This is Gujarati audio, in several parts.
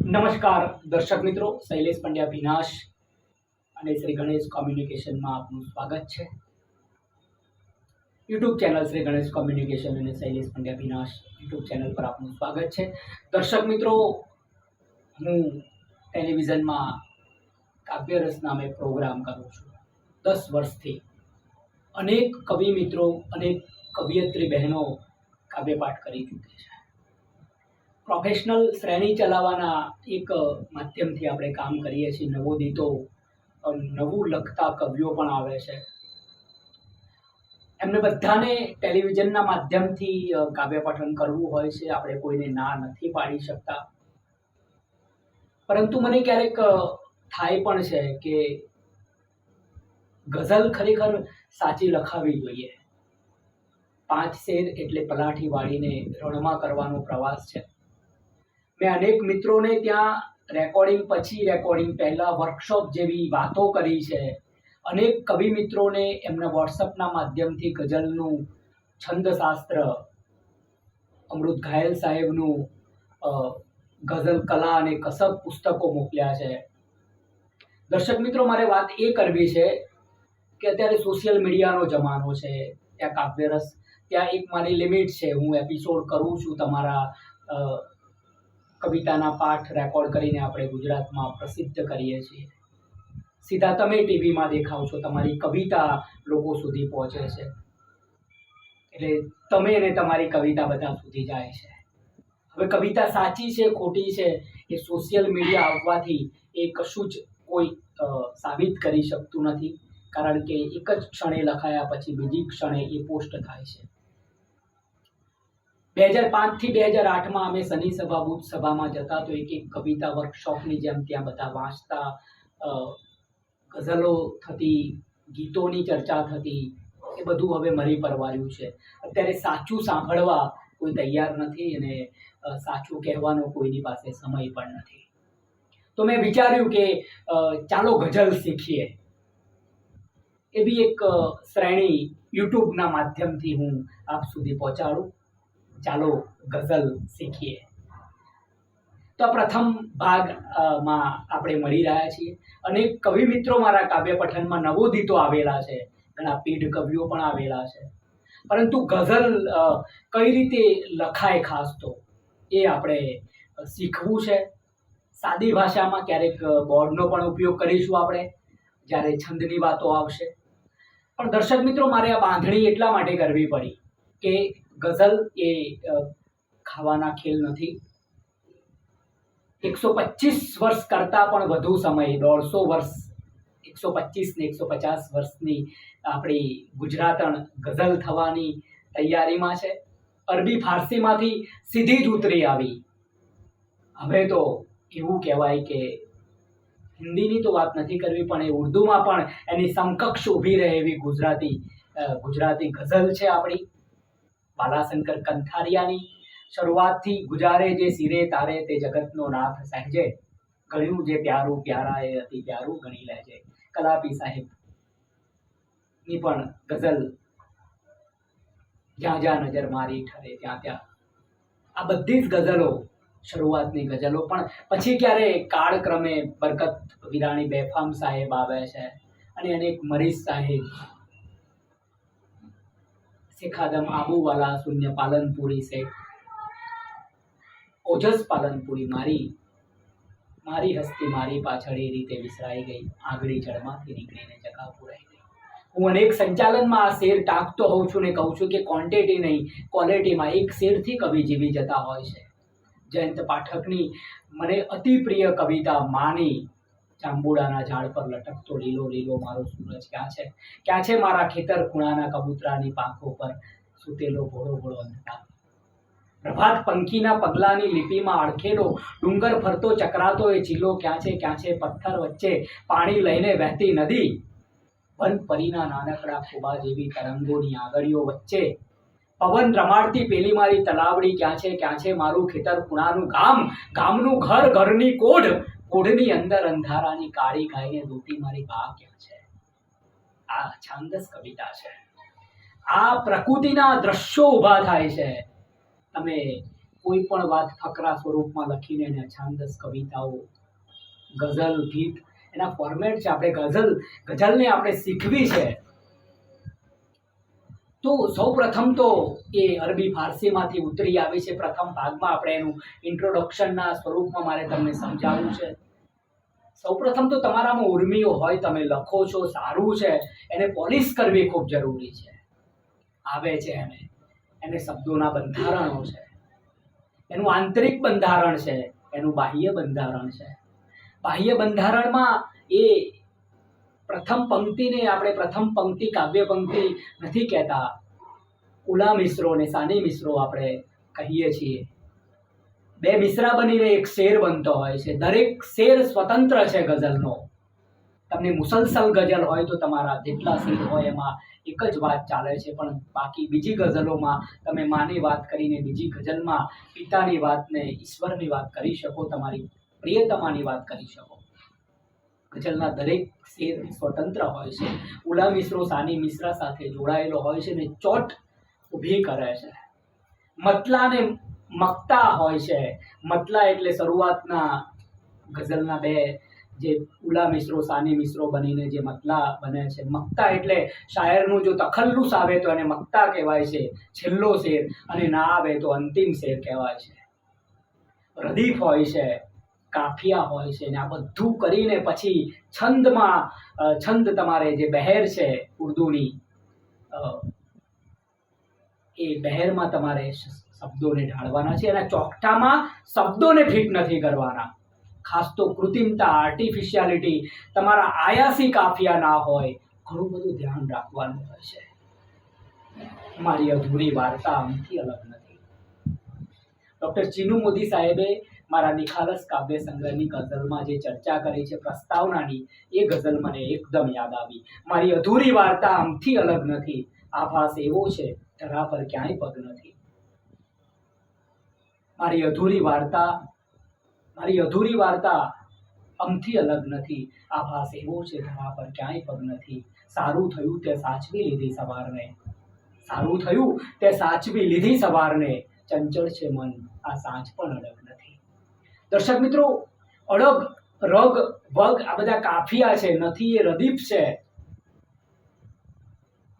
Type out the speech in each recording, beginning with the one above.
નમસ્કાર દર્શક મિત્રો, શૈલેષ પંડ્યા ભીનાશ અને શ્રી ગણેશ કોમ્યુનિકેશનમાં આપનું સ્વાગત છે. YouTube channel Shri Ganesh communication અને શૈલેષ પંડ્યા ભીનાશ યુટ્યુબ ચેનલ પર આપનું સ્વાગત છે. દર્શક મિત્રો, હું ટેલિવિઝનમાં કાવ્યરસ નામે પ્રોગ્રામ કરું છું. 10 વર્ષથી અનેક કવિ મિત્રો, અનેક કવિયત્રી બહેનો કાવ્યપાઠ કરી ચૂકી છે. પ્રોફેશનલ શ્રેણી ચલાવવાના એક માધ્યમથી આપણે કામ કરીએ છીએ. નવોદિતો, નવું લખતા કવિઓ પણ આવે છે. એમને બધાને ટેલિવિઝનના માધ્યમથી કાવ્ય પઠન કરવું હોય છે. આપણે કોઈને ના નથી પાડી શકતા, પરંતુ મને ક્યારેક થાય પણ છે કે ગઝલ ખરેખર સાચી લખાવી જોઈએ. 5 શેર એટલે પલાઠી વાળીને રણમાં કરવાનો પ્રવાસ છે. મેં અનેક મિત્રોને ત્યાં રેકોર્ડિંગ પછી, રેકોર્ડિંગ પહેલા વર્કશોપ જેવી વાતો કરી છે. અનેક કવિ મિત્રોને એમના વોટ્સઅપના માધ્યમથી ગઝલનું છંદશાસ્ત્ર, અમૃત ઘાયલ સાહેબનું ગઝલ કલા અને કસબ પુસ્તકો મોકલ્યા છે. દર્શક મિત્રો, મારે વાત એ કરવી છે કે અત્યારે સોશિયલ મીડિયાનો જમાનો છે. ત્યાં કાવ્યરસ, ત્યાં એક મારી લિમિટ છે. હું એપિસોડ કરું છું, તમારા કવિતાના પાઠ રેકોર્ડ કરીને આપણે ગુજરાતમાં પ્રસિદ્ધ કરીએ છીએ. સીધા તમે ટીવીમાં દેખાવ છો, તમારી કવિતા લોકો સુધી પહોંચે છે, એટલે તમે અને તમારી કવિતા બધા સુધી જાય છે. હવે કવિતા સાચી છે ખોટી છે એ સોશિયલ મીડિયા આવવાથી એ કશું જ કોઈ સાબિત કરી શકતું નથી, કારણ કે એક જ ક્ષણે લખાયા પછી બીજી ક્ષણે એ પોસ્ટ થાય છે. 2005 થી 2008માં અમે શનિ સભા, બુધ સભામાં જતા તો એક કવિતા વર્કશોપની જેમ ત્યાં બધા વાંચતા, ગઝલો થતી, ગીતોની ચર્ચા થતી. એ બધું હવે મરી પરવાર્યું છે. અત્યારે સાચું સાંભળવા કોઈ તૈયાર નથી અને સાચું કહેવાનો કોઈની પાસે સમય પણ નથી. તો મેં વિચાર્યું કે ચાલો ગઝલ શીખીએ. એ બી એક શ્રેણી યુટ્યુબના માધ્યમથી હું આપ સુધી પહોંચાડું. ચાલો ગઝલ શીખીએ. તો આ પ્રથમ ભાગમાં આપણે મળી રહ્યા છીએ. અનેક કવિ મિત્રો મારા કાવ્ય પઠનમાં નવોદિતો આવેલા છે, ઘણા પીઢ કવિઓ પણ આવેલા છે, પરંતુ ગઝલ કઈ રીતે લખાય ખાસ તો એ આપણે શીખવું છે. સાદી ભાષામાં ક્યારેક બોર્ડનો પણ ઉપયોગ કરીશું આપણે જ્યારે છંદની વાતો આવશે. પણ દર્શક મિત્રો, મારે આ બાંધણી એટલા માટે કરવી પડી કે ગઝલ એ ખાવાના ખેલ નથી. 125 વર્ષ કરતાં પણ વધુ સમય, 150 વર્ષ, 125 ને 150 વર્ષની આપણી ગુજરાતણ ગઝલ થવાની તૈયારીમાં છે. અરબી ફારસીમાંથી સીધી જ ઉતરી આવી. હવે તો એવું કહેવાય કે હિન્દીની તો વાત નથી કરવી, પણ એ ઉર્દુમાં પણ એની સમકક્ષ ઊભી રહે એવી ગુજરાતી ગઝલ છે આપણી. બાલાશંકર કંથારિયાની શરૂઆતથી ગુજારે જે સિરે તારે તે જગતનો નાથ સહેજે, ગણ્યું જે પ્યારું પ્યારા એ અતિ પ્યારું ગણી લેજે. કલાપી સાહેબની પણ ગઝલ જ્યાં જ્યાં નજર મારી ઠરે ત્યાં ત્યાં. આ બધી જ ગઝલો શરૂઆતની ગઝલો, પણ પછી ક્યારે કાળક્રમે બરકત વિરાણી બેફામ સાહેબ આવે છે અને અનેક મરીઝ સાહેબ, શેખાદમ આબુવાલા, શૂન્ય પાલનપુરી શેખ, ઓજસ પાલનપુરી, મારી હસ્તી મારી પાછળ એ રીતે વિસરાઈ ગઈ, આંગળી જળમાંથી નીકળીને જગા પુરાઈ ગઈ. હું અનેક સંચાલનમાં આ શેર ટાંકતો હોઉં છું ને કહું છું કે ક્વોન્ટિટી નહીં, ક્વોલિટીમાં એક શેરથી કવિ જીવી જતા હોય છે. જયંત પાઠકની મને અતિ પ્રિય કવિતા માની, જાંબુડાના ઝાડ પર લટકતો લીલો લીલો મારો સૂરજ ક્યાં છે, ક્યાં છે મારા ખેતર ખૂણાના કબૂતરાની પાંખો પર સૂતેલો ભોળો ભોળો અંધકાર. પ્રભાત પંખીના પગલાની લિપિમાં અડખેલો ડુંગર ફરતો ચકરાતો એ ચીલો ક્યાં છે પથ્થર વચ્ચે પાણી લઈને વહેતી નદી, વન પરીના નાનકડા ખોબા જેવી તરંગોની આગળીઓ વચ્ચે પવન રમાડતી પેલી મારી તલાવડી ક્યાં છે મારું ખેતર ખૂણાનું ગામ, ગામનું ઘર, ઘરની કોઢ, કોઢની અંદર અંધારાની કાળી ગાયને દોતી મારી બા ક્યાં છે. આ છાંદસ કવિતા છે. આ પ્રકૃતિના દ્રશ્યો ઊભા થાય છે. તમે કોઈ પણ વાત ફકરા સ્વરૂપમાં લખીને એને છાંદસ કવિતાઓ, ગઝલ, ગીત એના ફોર્મેટ છે. આપણે ગઝલને આપણે શીખવી છે તો સૌ પ્રથમ તો એ અરબી ફારસીમાંથી ઉતરી આવી છે. પ્રથમ ભાગમાં આપણે એનું ઇન્ટ્રોડક્શનના સ્વરૂપમાં મારે તમને સમજાવવું છે. સૌ પ્રથમ તો તમારામાં ઉર્મિઓ હોય, તમે લખો છો, સારું છે, એને પોલિશ કરવી ખૂબ જરૂરી છે. આવે છે એને શબ્દોના બંધારણો છે, એનું આંતરિક બંધારણ છે, એનું બાહ્ય બંધારણ છે. બાહ્ય બંધારણમાં એ પ્રથમ પંક્તિને આપણે પ્રથમ પંક્તિ કાવ્ય પંક્તિ નથી કહેતા, ઉલા મિસરો ને સાની મિસરો આપણે કહીએ છીએ. બે મિસરા બનીને એક શેર બનતો હોય છે. દરેક શેર સ્વતંત્ર છે ગઝલનો. તમને મુસલસલ ગઝલ હોય તો તમારા જેટલા શેર હોય એમાં એક જ વાત ચાલે છે, પણ બાકી બીજી ગઝલોમાં તમે માની વાત કરીને બીજી ગઝલમાં પિતાની વાતને ઈશ્વરની વાત કરી શકો, તમારી પ્રિયતમાની વાત કરી શકો. ગઝલના દરેક શેર સ્વતંત્ર હોય છે. ઉલા મિસરો સાની મિસરા સાથે જોડાયેલો હોય છે ને ચોટ ઊભી કરે છે. મતલા ને મક્તા હોય છે. મતલા એટલે શરૂઆતના ગઝલના બે જે ઉલા મિસરો સાની મિસરો બનીને જે મતલા બને છે. મક્તા એટલે શાયરનું જો તખલ્લુસ આવે તો એને મક્તા કહેવાય છે, છેલ્લો શેર, અને ના આવે તો અંતિમ શેર કહેવાય છે. રદીફ હોય છે, કાફિયા હોય છે, ને આ બધું કરીને પછી છંદ તમારે જે બહેર છે ઉર્દુની, એ બહેરમાં તમારે શબ્દોને ઢાળવાના છે. અને ચોકઠામાં શબ્દોને ફિટ નથી કરવાના. ખાસ તો કૃત્રિમતા, આર્ટિફિશિયાલિટી, તમારા આયાસી કાફિયા ના હોય, ઘણું બધું ધ્યાન રાખવાનું હોય છે. મારી અધૂરી વાર્તા આમથી અલગ નથી. ડૉક્ટર ચીનુ મોદી સાહેબે મારા નિખાલસ કાવ્ય સંગ્રહની ગઝલમાં જે ચર્ચા કરી છે પ્રસ્તાવનાની, એ ગઝલ મને એકદમ યાદ આવી. મારી અધૂરી વાર્તા આમથી અલગ નથી, આભાસ એવો છે ધરા પર ક્યાંય પગ નથી. મારી અધૂરી વાર્તા આમથી અલગ નથી, આભાસ એવો છે ધરા પર ક્યાંય પગ નથી. સારું થયું તે સાચવી લીધી સવારને, ચંચળ છે મન આ સાંજ પણ અડગ નથી. દર્શક મિત્રો, અડગ, રગ, વગ આ બધા કાફિયા છે, નથી એ રદીફ છે.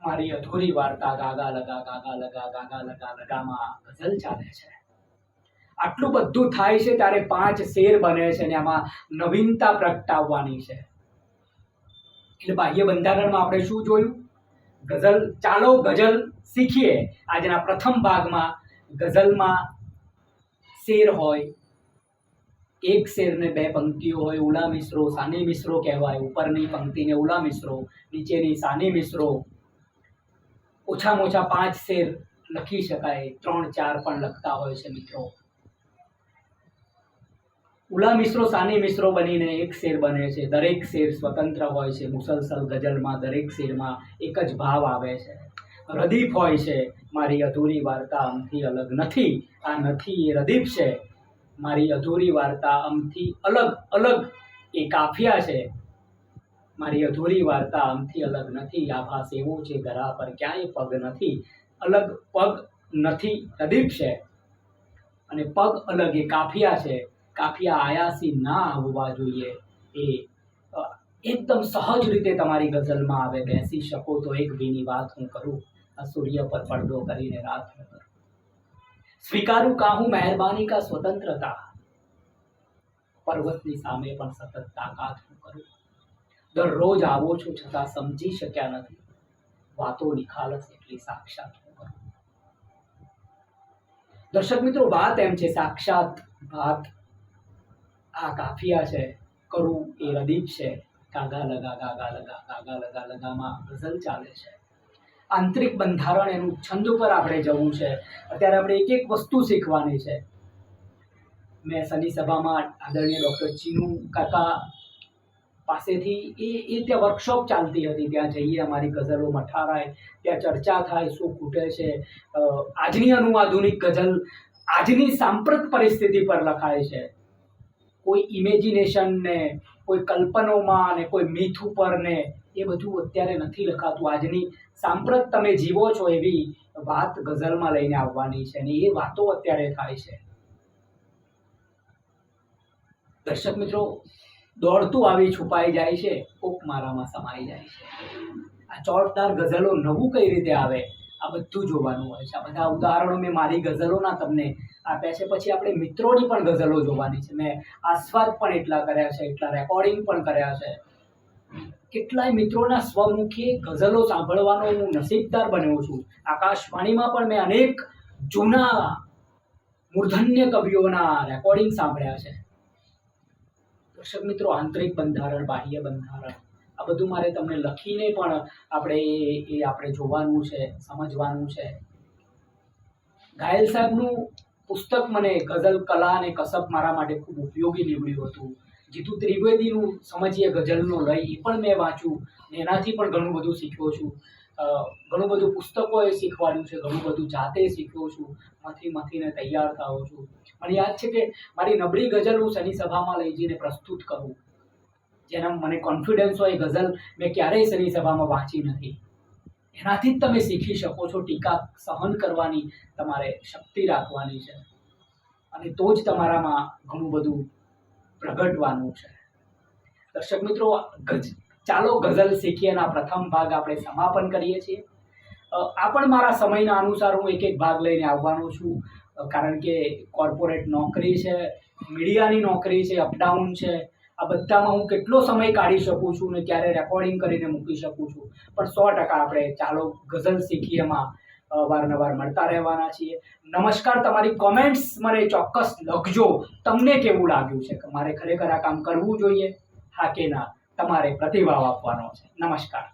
મારી અધૂરી વાર્તા ગાગા લગામાં ગઝલ ચાલે છે. આટલું બધું થાય છે ત્યારે 5 શેર બને છે ને આમાં નવીનતા પ્રગટાવવાની છે. એટલે બાહ્ય બંધારણમાં આપણે શું જોયું? ચાલો ગઝલ શીખીએ. આજના પ્રથમ ભાગમાં ગઝલમાં શેર હોય, એક શેરને 2 પંક્તિઓ હોય. ઉલા મિસરો સાની મિસરો કહેવાય. ઉપરની પંક્તિને ઉલા મિસરો, નીચેની સાની મિસરો. ઓછામાં ઓછા 5 શેર લખી શકાય, 3-4 પણ લખતા હોય છે મિત્રો. ઉલા મિસરો સાની મિસરો બનીને એક શેર બને છે. દરેક શેર સ્વતંત્ર હોય છે. મુસલસલ ગઝલમાં દરેક શેરમાં એક જ ભાવ આવે છે. રદીફ હોય છે. મારી અધૂરી વાર્તા આમથી અલગ નથી, આ નથી એ રદીફ છે. મારી અધૂરી વાર્તા આમથી અલગ એ કાફિયા છે. મારી અધૂરી વાર્તા આમથી અલગ નથી, આભાસ એવો છે ધરા પર ક્યાંય પગ નથી. અલગ પગ નથી રદીફ છે, અને પગ અલગ એ કાફિયા છે. કાફિયા આયાસી ના આવવા જોઈએ. એ એકદમ સહજ રીતે તમારી ગઝલમાં આવે. બેસી શકો તો એક ભીની વાત હું કરું, આ સૂર્ય પર પડદો કરીને રાત હું કરું. સ્વીકારું કાહું મહેરબાની કા સ્વતંત્રતા, પર્વતની સામે પણ સતત તાકાત હું કરું. દરરોજ આવો છું છતાં સમજી શક્યા નથી, વાતો નિખાલસ એટલી સાક્ષાત હું કરું. દર્શક મિત્રો, વાત એમ છે, સાક્ષાત વાત આ કાફિયા છે, કરું એ રદીફ છે. ગાગા લગામાં ગઝલ ચાલે છે. આંતરિક બંધારણ એનું છંદ ઉપર આપણે જવું છે. અત્યારે આપણે એક વસ્તુ શીખવાની છે. મેં શનિ સભામાં આદરણીય ડૉક્ટર ચીનુ કાકા પાસેથી એ ત્યાં વર્કશોપ ચાલતી હતી, ત્યાં જઈએ, અમારી ગઝલો મઠારાય, ત્યાં ચર્ચા થાય, શું ખૂટે છે. આજની આધુનિક ગઝલ આજની સાંપ્રત પરિસ્થિતિ પર લખાય છે. કોઈ ઇમેજિનેશન ને કોઈ કલ્પનોમાં ને કોઈ મીથ ઉપર ને એ બધું અત્યારે નથી લખાતું. આજની સાંપ્રત તમે જીવો છો એવી વાત ગઝલમાં લઈને આવવાની છે, અને એ વાતો અત્યારે થાય છે. દર્શક મિત્રો, દોડતું આવી છુપાઈ જાય છે, કોક મારામાં સમાઈ જાય છે. આ ચોટદાર ગઝલો નવું કઈ રીતે આવે, આ બધું જોવાનું હોય છે. આ બધા ઉદાહરણો મેં મારી ગઝલોના તમને આપ્યા છે. પછી આપણે મિત્રોની પણ ગઝલો જોવાની છે. મેં આસ્વાદ પણ એટલા કર્યા છે, એટલા રેકોર્ડિંગ પણ કર્યા છે. કેટલાય મિત્રોના સ્વમુખી ગઝલો સાંભળવાનો હું નસીબદાર બન્યો છું. આકાશવાણીમાં પણ મેં અનેક જૂના મૂર્ધન્ય કવિઓના રેકોર્ડિંગ સાંભળ્યા છે. દર્શક મિત્રો, આંતરિક બંધારણ, બાહ્ય બંધારણ, આ બધું મારે તમને લખીને પણ આપણે જોવાનું છે, સમજવાનું છે. ઘાયલ સાહેબનું પુસ્તક મને ગઝલ કલા અને કસબ મારા માટે ખૂબ ઉપયોગી નીવડ્યું હતું. જીતુ ત્રિવેદીનું સમજીએ ગઝલનો લય, એ પણ મેં વાંચ્યું અને એનાથી પણ ઘણું બધું શીખ્યો છું. ઘણું બધું પુસ્તકોએ શીખવાડ્યું છે, ઘણું બધું જાતે શીખ્યો છું, મથીને તૈયાર થાઉં છું. મને યાદ છે કે મારી નબળી ગઝલ હું શનિ સભામાં લઈ જઈને પ્રસ્તુત કરું. જેના મને કોન્ફિડન્સ હોય, ગઝલ મેં ક્યારેય શનિ સભામાં વાંચી નથી. એનાથી જ તમે શીખી શકો છો. ટીકા સહન કરવાની તમારે શક્તિ રાખવાની છે અને તો જ તમારામાં ઘણું બધું પ્રગટવાનું છે. દર્શક મિત્રો, ચાલો ગઝલ શીખીએના પ્રથમ ભાગ આપણે સમાપન કરીએ છીએ. આ પણ મારા સમયના અનુસાર હું એક ભાગ લઈને આવવાનો છું, કારણ કે કોર્પોરેટ નોકરી છે, મીડિયાની નોકરી છે, અપડાઉન છે. આ બધામાં હું કેટલો સમય કાઢી શકું છું ને ક્યારે રેકોર્ડિંગ કરીને મૂકી શકું છું. પણ 100% આપણે ચાલો ગઝલ શીખીએમાં વારંવાર મળતા રહેવાના છીએ. નમસ્કાર. તમારી કોમેન્ટ્સ મને ચોક્કસ લખજો. તમને કેવું લાગ્યું છે કે મારે ખરેખર આ કામ કરવું જોઈએ, હા કે ના? તમારે પ્રતિભાવ આપવાનો છે. નમસ્કાર.